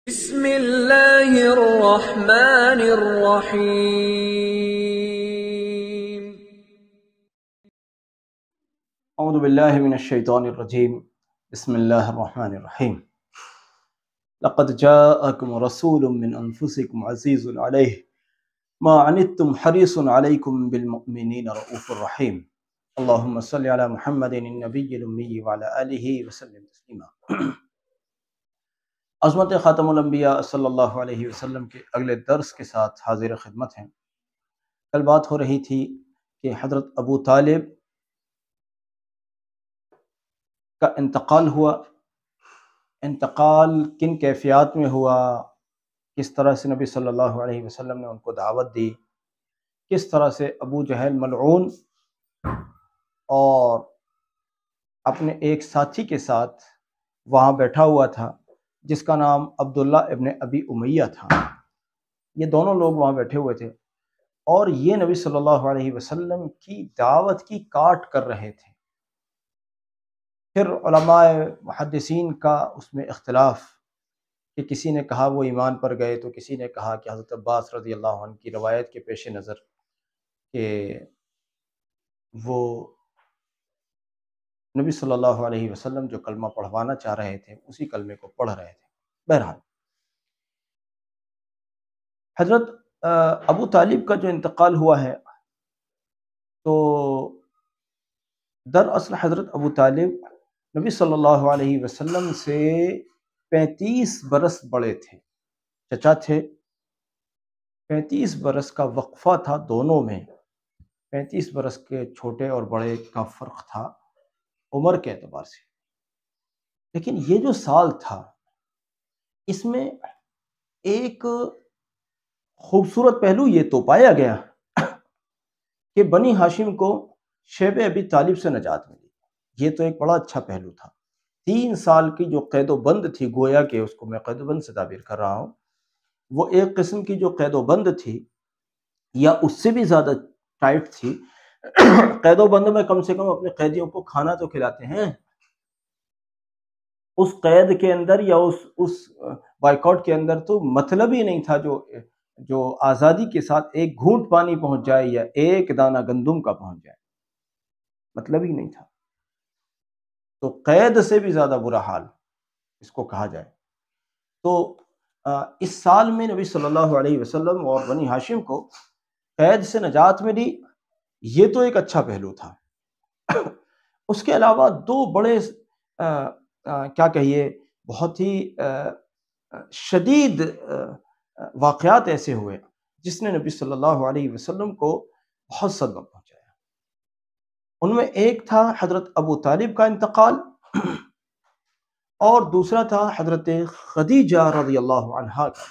بسم اللہ الرحمن الرحیم۔ اعوذ باللہ من الشیطان الرجیم، بسم اللہ الرحمن الرحیم۔ لقد جاءکم رسول من انفسکم عزیز علیہ ما عنتم حریص علیکم بالمؤمنین رؤوف الرحیم۔ اللہم صلی علی محمد النبی الامی وعلی آلہ وسلم تسلیما۔ عظمت خاتم الانبیاء صلی اللہ علیہ وسلم کے اگلے درس کے ساتھ حاضر خدمت ہیں۔ کل بات ہو رہی تھی کہ حضرت ابو طالب کا انتقال ہوا، انتقال کن کیفیات میں ہوا، کس طرح سے نبی صلی اللہ علیہ وسلم نے ان کو دعوت دی، کس طرح سے ابو جہل ملعون اور اپنے ایک ساتھی کے ساتھ وہاں بیٹھا ہوا تھا جس کا نام عبداللہ ابن ابی امیہ تھا۔ یہ دونوں لوگ وہاں بیٹھے ہوئے تھے اور یہ نبی صلی اللہ علیہ وسلم کی دعوت کی کاٹ کر رہے تھے۔ پھر علماء محدثین کا اس میں اختلاف کہ کسی نے کہا وہ ایمان پر گئے، تو کسی نے کہا کہ حضرت عباس رضی اللہ عنہ کی روایت کے پیش نظر کہ وہ نبی صلی اللہ علیہ وسلم جو کلمہ پڑھوانا چاہ رہے تھے اسی کلمے کو پڑھ رہے تھے۔ بہرحال حضرت ابو طالب کا جو انتقال ہوا ہے، تو دراصل حضرت ابو طالب نبی صلی اللہ علیہ وسلم سے 35 برس بڑے تھے، چچا تھے۔ 35 برس کا وقفہ تھا دونوں میں، 35 برس کے چھوٹے اور بڑے کا فرق تھا عمر کے اعتبار سے۔ لیکن یہ جو سال تھا اس میں ایک خوبصورت پہلو یہ تو پایا گیا کہ بنی ہاشم کو شیب ابی طالب سے نجات ملی۔ یہ تو ایک بڑا اچھا پہلو تھا۔ 3 سال کی جو قید و بند تھی، گویا کہ اس کو میں قید و بند سے تعبیر کر رہا ہوں، وہ ایک قسم کی جو قید و بند تھی یا اس سے بھی زیادہ ٹائٹ تھی۔ قید و بند میں کم سے کم اپنے قیدیوں کو کھانا تو کھلاتے ہیں، اس قید کے اندر یا اس بائیکاٹ کے اندر تو مطلب ہی نہیں تھا جو آزادی کے ساتھ ایک گھونٹ پانی پہنچ جائے یا ایک دانہ گندم کا پہنچ جائے، مطلب ہی نہیں تھا۔ تو قید سے بھی زیادہ برا حال اس کو کہا جائے۔ تو اس سال میں نبی صلی اللہ علیہ وسلم اور بنی ہاشم کو قید سے نجات ملی، یہ تو ایک اچھا پہلو تھا۔ اس کے علاوہ 2 بڑے کیا کہیے بہت ہی شدید واقعات ایسے ہوئے جس نے نبی صلی اللہ علیہ وسلم کو بہت صدمہ پہنچایا۔ ان میں ایک تھا حضرت ابو طالب کا انتقال اور دوسرا تھا حضرت خدیجہ رضی اللہ عنہا کا۔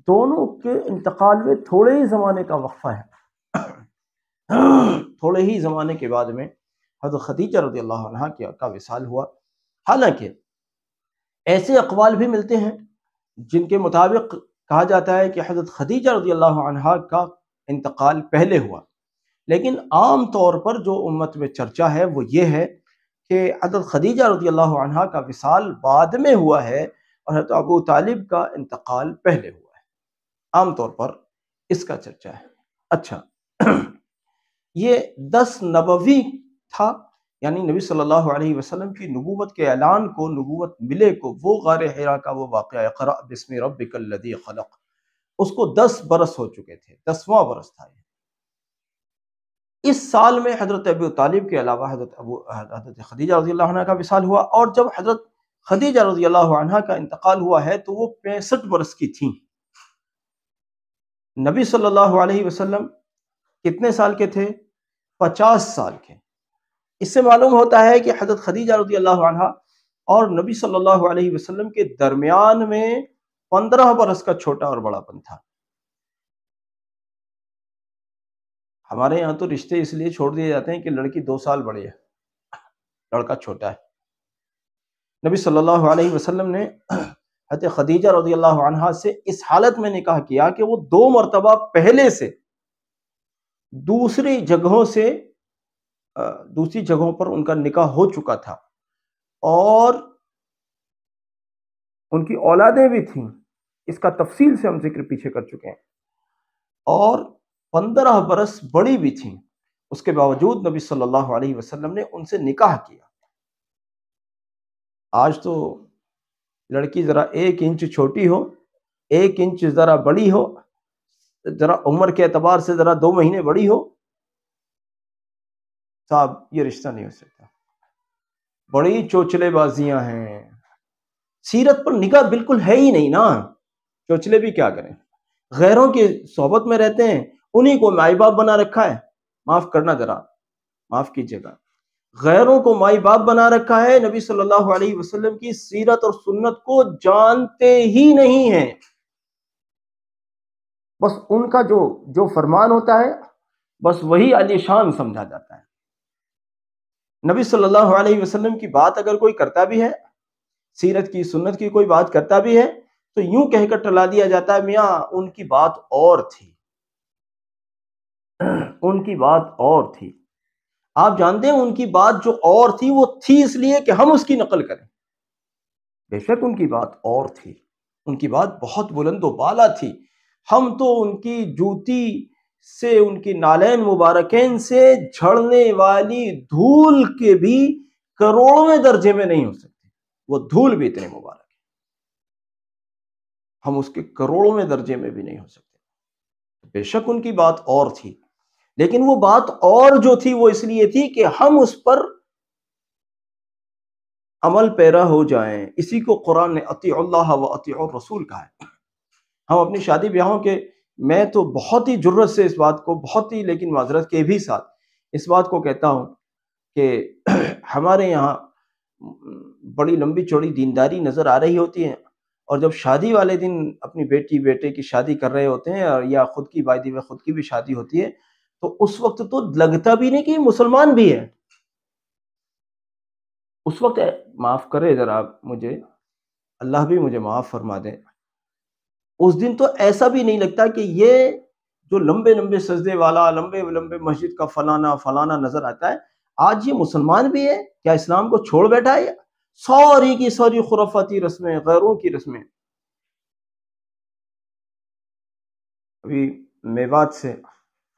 دونوں کے انتقال میں تھوڑے ہی زمانے کا وقفہ ہے۔ تھوڑے ہی زمانے کے بعد میں حضرت خدیجہ رضی اللہ عنہا کا وصال ہوا۔ حالانکہ ایسے اقوال بھی ملتے ہیں جن کے مطابق کہا جاتا ہے کہ حضرت خدیجہ رضی اللہ عنہا کا انتقال پہلے ہوا، لیکن عام طور پر جو امت میں چرچا ہے وہ یہ ہے کہ حضرت خدیجہ رضی اللہ عنہا کا وصال بعد میں ہوا ہے اور حضرت ابو طالب کا انتقال پہلے ہوا ہے۔ عام طور پر اس کا چرچا ہے۔ اچھا، یہ 10 نبوی تھا، یعنی نبی صلی اللہ علیہ وسلم کی نبوت کے اعلان کو، نبوت ملے کو، وہ غار حرا کا وہ واقعہ اقرأ بسم ربک الذی خلق، اس کو 10 برس ہو چکے تھے، 10واں برس تھا یہ۔ اس سال میں حضرت ابو طالب کے علاوہ حضرت خدیجہ رضی اللہ عنہ کا وصال ہوا، اور جب حضرت خدیجہ رضی اللہ عنہ کا انتقال ہوا ہے تو وہ 65 برس کی تھیں۔ نبی صلی اللہ علیہ وسلم کتنے سال کے تھے؟ 50 سال کے۔ اس سے معلوم ہوتا ہے کہ حضرت خدیجہ رضی اللہ عنہ اور نبی صلی اللہ علیہ وسلم کے درمیان میں 15 برس کا چھوٹا اور بڑا پن تھا۔ ہمارے یہاں تو رشتے اس لیے چھوڑ دیے جاتے ہیں کہ لڑکی 2 سال بڑی ہے، لڑکا چھوٹا ہے۔ نبی صلی اللہ علیہ وسلم نے حضرت خدیجہ رضی اللہ عنہا سے اس حالت میں نکاح کیا کہ وہ 2 مرتبہ پہلے سے دوسری جگہوں پر ان کا نکاح ہو چکا تھا، اور ان کی اولادیں بھی تھیں، اس کا تفصیل سے ہم ذکر پیچھے کر چکے ہیں، اور 15 برس بڑی بھی تھیں، اس کے باوجود نبی صلی اللہ علیہ وسلم نے ان سے نکاح کیا۔ آج تو لڑکی ذرا 1 انچ چھوٹی ہو، 1 انچ ذرا بڑی ہو، ذرا عمر کے اعتبار سے ذرا 2 مہینے بڑی ہو، صاحب یہ رشتہ نہیں ہو سکتا۔ بڑی چوچلے بازیاں ہیں، سیرت پر نگاہ بالکل ہے ہی نہیں نا، چوچلے بھی کیا کریں، غیروں کی صحبت میں رہتے ہیں، انہی کو مائی باپ بنا رکھا ہے، معاف کرنا ذرا، معاف کیجیے گا، غیروں کو مائی باپ بنا رکھا ہے، نبی صلی اللہ علیہ وسلم کی سیرت اور سنت کو جانتے ہی نہیں ہیں، بس ان کا جو فرمان ہوتا ہے بس وہی علی شان سمجھا جاتا ہے۔ نبی صلی اللہ علیہ وسلم کی بات اگر کوئی کرتا بھی ہے، سیرت کی سنت کی کوئی بات کرتا بھی ہے، تو یوں کہہ کر ٹلا دیا جاتا ہے، میاں ان کی بات اور تھی، ان کی بات اور تھی۔ آپ جانتے ہیں ان کی بات جو اور تھی وہ تھی اس لیے کہ ہم اس کی نقل کریں، بے شک ان کی بات اور تھی، ان کی بات بہت بلند و بالا تھی، ہم تو ان کی جوتی سے، ان کی نالین مبارکین سے جھڑنے والی دھول کے بھی کروڑویں درجے میں نہیں ہو سکتے، وہ دھول بھی اتنے مبارک ہے، ہم اس کے کروڑویں درجے میں بھی نہیں ہو سکتے۔ بے شک ان کی بات اور تھی، لیکن وہ بات اور جو تھی وہ اس لیے تھی کہ ہم اس پر عمل پیرا ہو جائیں، اسی کو قرآن نے اطیعوا اللہ و اطیعوا الرسول کہا ہے۔ ہم اپنی شادی بیاہوں کے، میں تو بہت ہی جرت سے اس بات کو، بہت ہی لیکن معذرت کے بھی ساتھ اس بات کو کہتا ہوں کہ ہمارے یہاں بڑی لمبی چوڑی دینداری نظر آ رہی ہوتی ہے، اور جب شادی والے دن اپنی بیٹی بیٹے کی شادی کر رہے ہوتے ہیں، اور یا خود کی بائی دی وے خود کی بھی شادی ہوتی ہے، تو اس وقت تو لگتا بھی نہیں کہ یہ مسلمان بھی ہے، اس وقت معاف کرے ذرا مجھے، اللہ بھی مجھے معاف فرما دے، اس دن تو ایسا بھی نہیں لگتا کہ یہ جو لمبے لمبے سجدے والا، لمبے لمبے مسجد کا فلانا فلانا نظر آتا ہے، آج یہ مسلمان بھی ہے، کیا اسلام کو چھوڑ بیٹھا ہے؟ ساری کی ساری خرافاتی رسمیں، غیروں کی رسمیں۔ ابھی میوات سے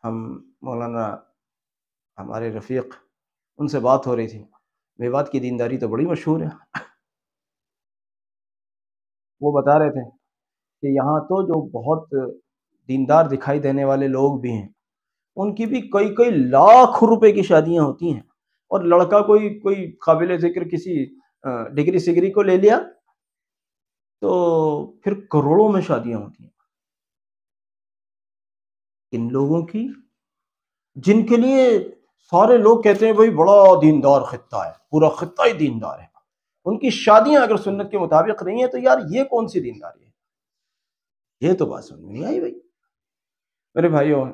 ہم مولانا ہمارے رفیق، ان سے بات ہو رہی تھی، میوات کی دینداری تو بڑی مشہور ہے، وہ بتا رہے تھے کہ یہاں تو جو بہت دیندار دکھائی دینے والے لوگ بھی ہیں، ان کی بھی کئی کئی لاکھ روپے کی شادیاں ہوتی ہیں، اور لڑکا کوئی قابل ذکر کسی ڈگری سگری کو لے لیا تو پھر کروڑوں میں شادیاں ہوتی ہیں، ان لوگوں کی جن کے لیے سارے لوگ کہتے ہیں بھائی بڑا دیندار خطہ ہے، پورا خطہ ہی دیندار ہے، ان کی شادیاں اگر سنت کے مطابق نہیں ہیں تو یار یہ کون سی دینداری ہے؟ یہ تو بات سمجھ میں نہیں آئی بھائی۔ میرے بھائیوں،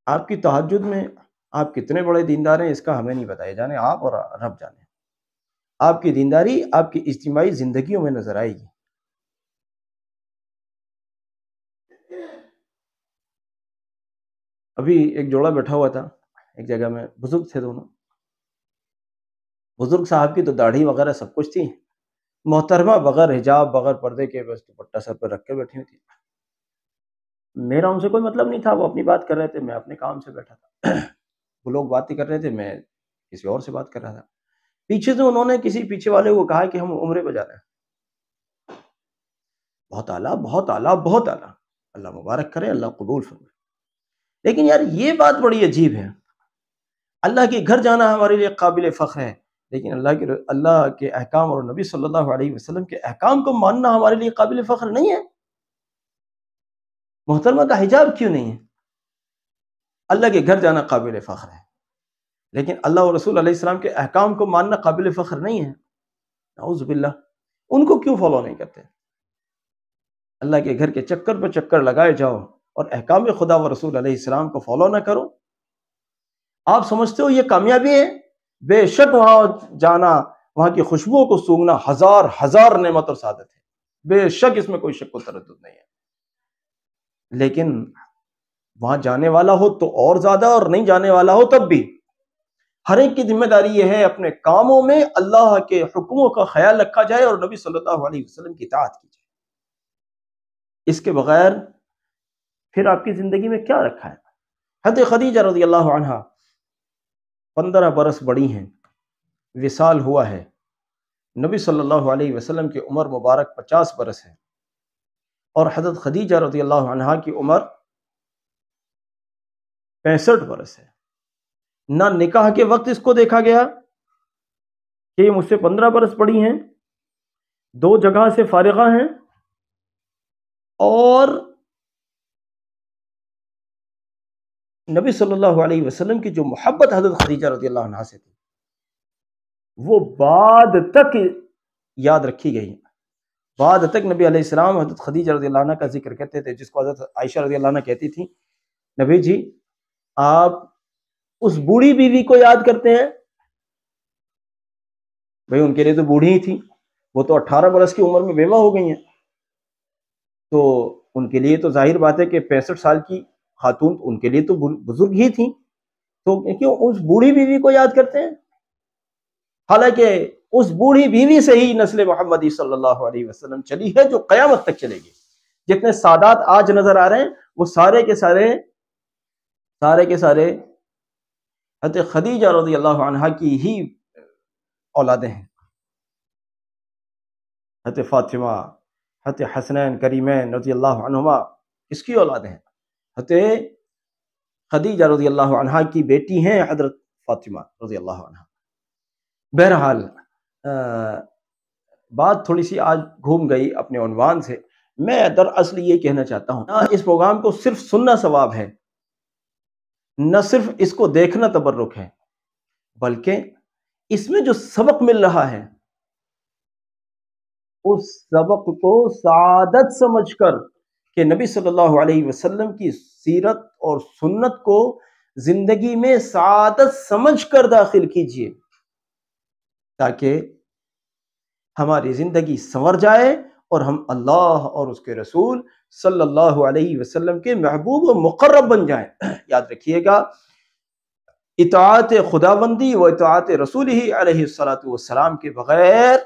آپ کی تہجد میں آپ کتنے بڑے دیندار ہیں اس کا ہمیں نہیں بتایا جانے، آپ اور رب جانے، آپ کی دینداری آپ کی اجتماعی زندگیوں میں نظر آئے گی۔ ابھی ایک جوڑا بیٹھا ہوا تھا ایک جگہ میں، بزرگ تھے دونوں، بزرگ صاحب کی تو داڑھی وغیرہ سب کچھ تھی، محترمہ بغیر حجاب بغیر پردے کے بس دوپٹہ سر پہ رکھ کے بیٹھی ہوئی تھی۔ میرا ان سے کوئی مطلب نہیں تھا، وہ اپنی بات کر رہے تھے، میں اپنے کام سے بیٹھا تھا، وہ لوگ باتیں کر رہے تھے، میں کسی اور سے بات کر رہا تھا۔ پیچھے سے انہوں نے کسی پیچھے والے کو کہا کہ ہم عمرے پہ جا رہے ہیں۔ بہت اعلیٰ، بہت اعلیٰ، بہت اعلیٰ، اللہ مبارک کرے، اللہ قبول فرمائے۔ لیکن یار یہ بات بڑی عجیب ہے، اللہ کے گھر جانا ہمارے لیے قابل فخر ہے، لیکن اللہ کے احکام اور نبی صلی اللہ علیہ وسلم کے احکام کو ماننا ہمارے لیے قابل فخر نہیں ہے۔ محترمہ کا حجاب کیوں نہیں ہے؟ اللہ کے گھر جانا قابل فخر ہے، لیکن اللہ اور رسول علیہ السلام کے احکام کو ماننا قابل فخر نہیں ہے۔ نعوذ باللہ، ان کو کیوں فالو نہیں کرتے؟ اللہ کے گھر کے چکر پہ چکر لگائے جاؤ اور احکام خدا و رسول علیہ السلام کو فالو نہ کرو، آپ سمجھتے ہو یہ کامیابی ہے؟ بے شک وہاں جانا، وہاں کی خوشبوؤں کو سونگھنا ہزار ہزار نعمت اور سعادت ہے، بے شک اس میں کوئی شک و تردد نہیں ہے، لیکن وہاں جانے والا ہو تو اور زیادہ، اور نہیں جانے والا ہو تب بھی ہر ایک کی ذمہ داری یہ ہے اپنے کاموں میں اللہ کے حکموں کا خیال رکھا جائے اور نبی صلی اللہ علیہ وسلم کی اطاعت کی جائے. اس کے بغیر پھر آپ کی زندگی میں کیا رکھا ہے؟ حضرت خدیجہ رضی اللہ عنہا 15 برس بڑی ہیں، وصال ہوا ہے. نبی صلی اللہ علیہ وسلم کی عمر مبارک 50 برس ہے اور حضرت خدیجہ رضی اللہ عنہا کی عمر 65 برس ہے. نہ نکاح کے وقت اس کو دیکھا گیا کہ یہ مجھ سے 15 برس بڑی ہیں، 2 جگہ سے فارغہ ہیں، اور نبی صلی اللہ علیہ وسلم کی جو محبت حضرت خدیجہ رضی اللہ عنہا سے تھی وہ بعد تک یاد رکھی گئی. بعد تک نبی علیہ السلام حضرت خدیجہ رضی اللہ عنہ کا ذکر کرتے تھے، جس کو حضرت عائشہ رضی اللہ عنہ کہتی تھی نبی جی آپ اس بوڑھی بیوی کو یاد کرتے ہیں؟ بھئی ان کے لیے تو بوڑھی ہی تھی، وہ تو 18 برس کی عمر میں بیوہ ہو گئی ہیں، تو ان کے لیے تو ظاہر بات ہے کہ 65 سال کی خاتون ان کے لیے تو بزرگ ہی تھی، تو کیوں اس بوڑھی بیوی کو یاد کرتے ہیں؟ حالانکہ اس بوڑھی بیوی سے ہی نسل محمدی صلی اللہ علیہ وسلم چلی ہے جو قیامت تک چلے گی. جتنے سادات آج نظر آ رہے ہیں وہ سارے کے سارے حضرت خدیجہ رضی اللہ عنہا کی ہی اولادیں ہیں. حضرت فاطمہ، حضرت حسنین کریمین رضی اللہ عنہما کس کی اولادیں ہیں؟ حضرت خدیجہ رضی اللہ عنہا کی بیٹی ہیں حضرت فاطمہ رضی اللہ عنہا. بہرحال بات تھوڑی سی آج گھوم گئی اپنے عنوان سے. میں دراصل یہ کہنا چاہتا ہوں نہ اس پروگرام کو صرف سننا ثواب ہے، نہ صرف اس کو دیکھنا تبرک ہے، بلکہ اس میں جو سبق مل رہا ہے اس سبق کو سعادت سمجھ کر کہ نبی صلی اللہ علیہ وسلم کی سیرت اور سنت کو زندگی میں سعادت سمجھ کر داخل کیجیے تاکہ ہماری زندگی سنور جائے اور ہم اللہ اور اس کے رسول صلی اللہ علیہ وسلم کے محبوب و مقرب بن جائیں. یاد رکھیے گا اطاعت خداوندی و اطاعت رسول ہی علیہ السلام کے بغیر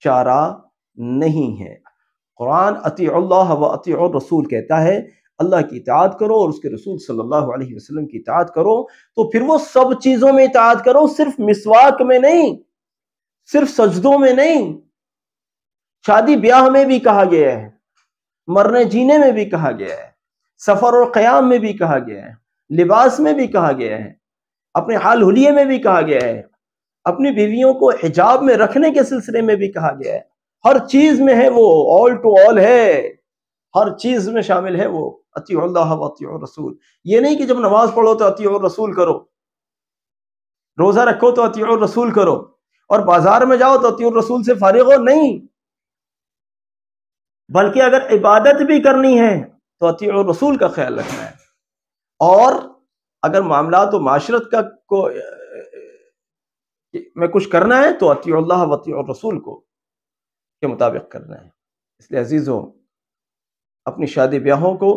چارہ نہیں ہے. قرآن اطیع اللہ و اطیع الرسول کہتا ہے اللہ کی اطاعت کرو اور اس کے رسول صلی اللہ علیہ وسلم کی اطاعت کرو، تو پھر وہ سب چیزوں میں اطاعت کرو، صرف مسواک میں نہیں، صرف سجدوں میں نہیں. شادی بیاہ میں بھی کہا گیا ہے، مرنے جینے میں بھی کہا گیا ہے، سفر اور قیام میں بھی کہا گیا ہے، لباس میں بھی کہا گیا ہے، اپنے حال حلیے میں بھی کہا گیا ہے، اپنی بیویوں کو حجاب میں رکھنے کے سلسلے میں بھی کہا گیا ہے. ہر چیز میں ہے، وہ آل ٹو آل ہے، ہر چیز میں شامل ہے وہ اطیع اللہ و اطیع الرسول. یہ نہیں کہ جب نماز پڑھو تو اطیع الرسول کرو، روزہ رکھو تو اطیع الرسول کرو، اور بازار میں جاؤ تو اطیع الرسول سے فارغ ہو، نہیں. بلکہ اگر عبادت بھی کرنی ہے تو اطیع الرسول کا خیال رکھنا ہے، اور اگر معاملات و معاشرت کا میں کچھ کرنا ہے تو اطیع اللہ و اطیع الرسول کو کے مطابق کرنا ہے. اس لیے عزیزوں اپنی شادی بیاہوں کو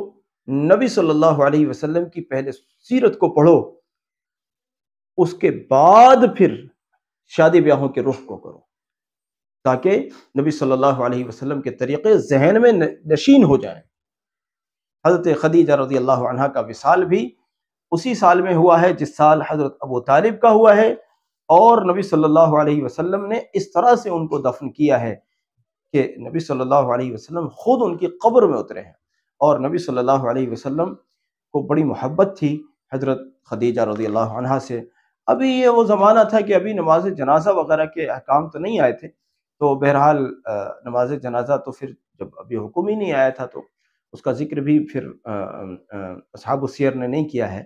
نبی صلی اللہ علیہ وسلم کی پہلے سیرت کو پڑھو، اس کے بعد پھر شادی بیاہوں کے رخ کو کرو تاکہ نبی صلی اللہ علیہ وسلم کے طریقے ذہن میں نشین ہو جائیں. حضرت خدیجہ رضی اللہ عنہا کا وصال بھی اسی سال میں ہوا ہے جس سال حضرت ابو طالب کا ہوا ہے، اور نبی صلی اللہ علیہ وسلم نے اس طرح سے ان کو دفن کیا ہے کہ نبی صلی اللہ علیہ وسلم خود ان کی قبر میں اترے ہیں. اور نبی صلی اللہ علیہ وسلم کو بڑی محبت تھی حضرت خدیجہ رضی اللہ عنہا سے. ابھی یہ وہ زمانہ تھا کہ ابھی نماز جنازہ وغیرہ کے احکام تو نہیں آئے تھے، تو بہرحال نماز جنازہ تو پھر جب ابھی حکم ہی نہیں آیا تھا تو اس کا ذکر بھی پھر اصحاب السیر نے نہیں کیا ہے.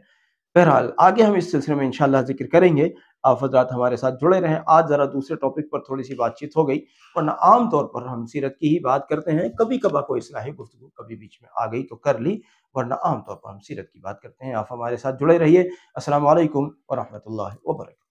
بہرحال آگے ہم اس سلسلے میں انشاءاللہ ذکر کریں گے. آپ حضرات ہمارے ساتھ جڑے رہیں. آج ذرا دوسرے ٹاپک پر تھوڑی سی بات چیت ہو گئی، ورنہ عام طور پر ہم سیرت کی ہی بات کرتے ہیں. کبھی کبھار کوئی اصلاحی گفتگو کبھی بیچ میں آ گئی تو کر لی، ورنہ عام طور پر ہم سیرت کی بات کرتے ہیں. آپ ہمارے ساتھ جڑے رہیے. السلام علیکم ورحمۃ اللہ وبرکاتہ.